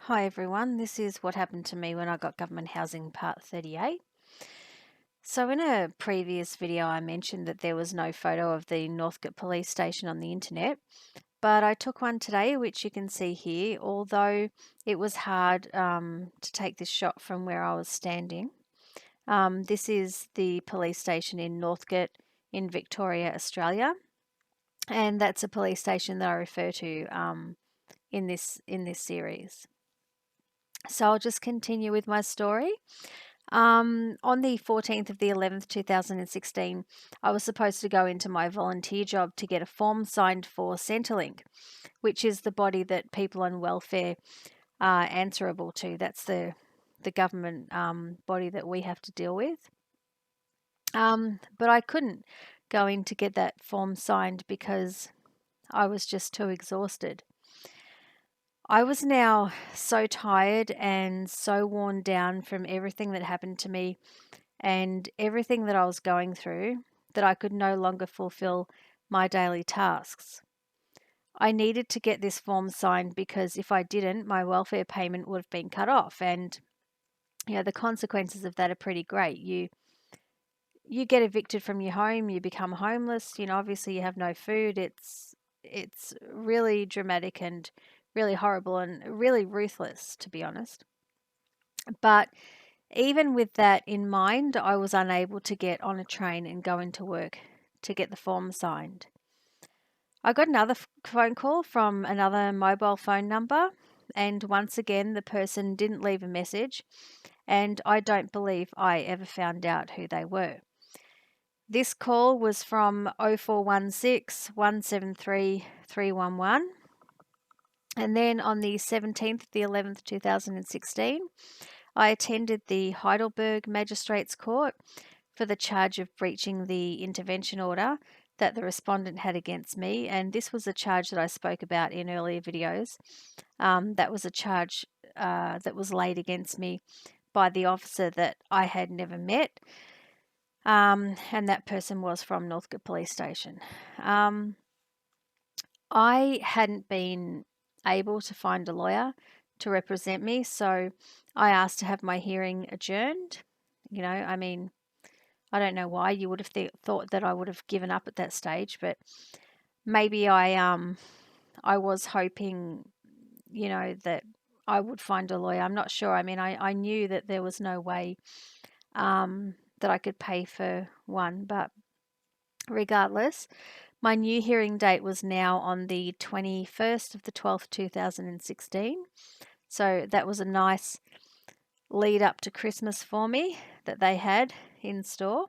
Hi everyone, this is what happened to me when I got government housing part 38. So in a previous video I mentioned that there was no photo of the Northcote police station on the internet, but I took one today which you can see here, although it was hard to take this shot from where I was standing. This is the police station in Northcote in Victoria, Australia, and that's a police station that I refer to in this series. So I'll just continue with my story. On the 14th of the 11th, 2016, I was supposed to go into my volunteer job to get a form signed for Centrelink, which is the body that people on welfare are answerable to. That's the government body that we have to deal with. But I couldn't go in to get that form signed because I was just too exhausted. I was now so tired and so worn down from everything that happened to me and everything that I was going through that I could no longer fulfill my daily tasks. I needed to get this form signed because if I didn't, my welfare payment would have been cut off, and the consequences of that are pretty great. You get evicted from your home, you become homeless, obviously you have no food. It's really dramatic and really horrible and really ruthless, to be honest. But even with that in mind, I was unable to get on a train and go into work to get the form signed. I got another phone call from another mobile phone number, and once again, the person didn't leave a message, and I don't believe I ever found out who they were. This call was from 0416 173 311. And then on the 17th of the 11th, 2016, I attended the Heidelberg Magistrates Court for the charge of breaching the intervention order that the respondent had against me. And this was a charge that I spoke about in earlier videos. That was a charge that was laid against me by the officer that I had never met. And that person was from Northcote Police Station. I hadn't been able to find a lawyer to represent me, so I asked to have my hearing adjourned. I don't know why you would have thought that I would have given up at that stage, but maybe I was hoping, that I would find a lawyer. I'm not sure. I knew that there was no way that I could pay for one, but regardless, my new hearing date was now on the 21st of the 12th, 2016. So that was a nice lead up to Christmas for me that they had in store.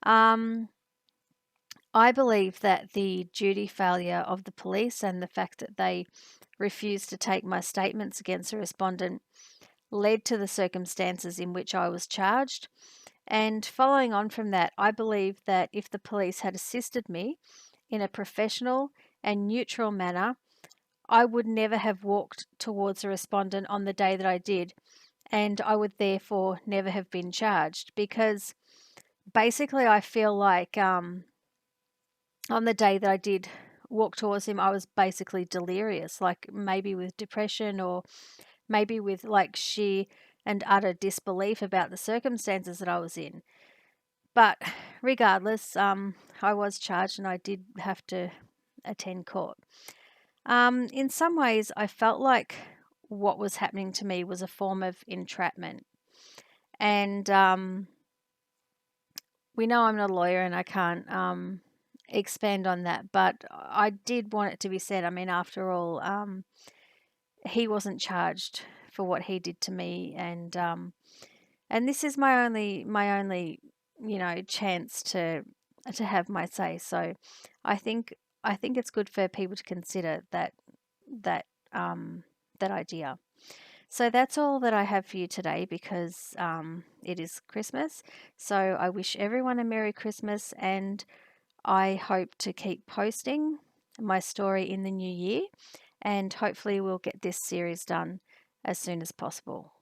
I believe that the duty failure of the police and the fact that they refused to take my statements against the respondent led to the circumstances in which I was charged. And following on from that, I believe that if the police had assisted me in a professional and neutral manner, I would never have walked towards a respondent on the day that I did, and I would therefore never have been charged, because basically I feel like on the day that I did walk towards him, I was basically delirious, like maybe with depression or maybe with like sheer and utter disbelief about the circumstances that I was in. But regardless, I was charged and I did have to attend court. In some ways, I felt like what was happening to me was a form of entrapment. And we know I'm not a lawyer and I can't expand on that, but I did want it to be said. After all, he wasn't charged for what he did to me, and this is my only chance to have my say. So I think it's good for people to consider that that idea. So that's all that I have for you today, because it is Christmas. So I wish everyone a Merry Christmas, and I hope to keep posting my story in the new year, and hopefully we'll get this series done as soon as possible.